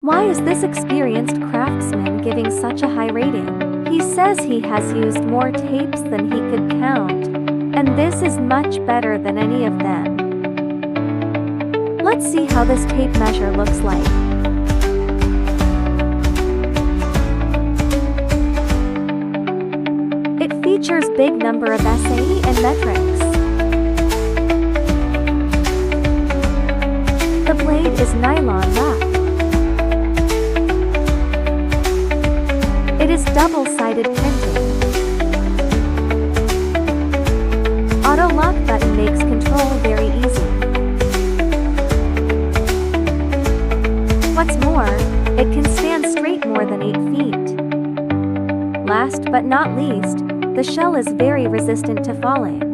Why is this experienced craftsman giving such a high rating? He says he has used more tapes than he could count, and this is much better than any of them. Let's see how this tape measure looks like. It features big number of SAE and metrics. The blade is nylon-wrapped. It is double-sided printing. Auto lock button makes control very easy. What's more, it can stand straight more than 8 feet. Last but not least, the shell is very resistant to falling.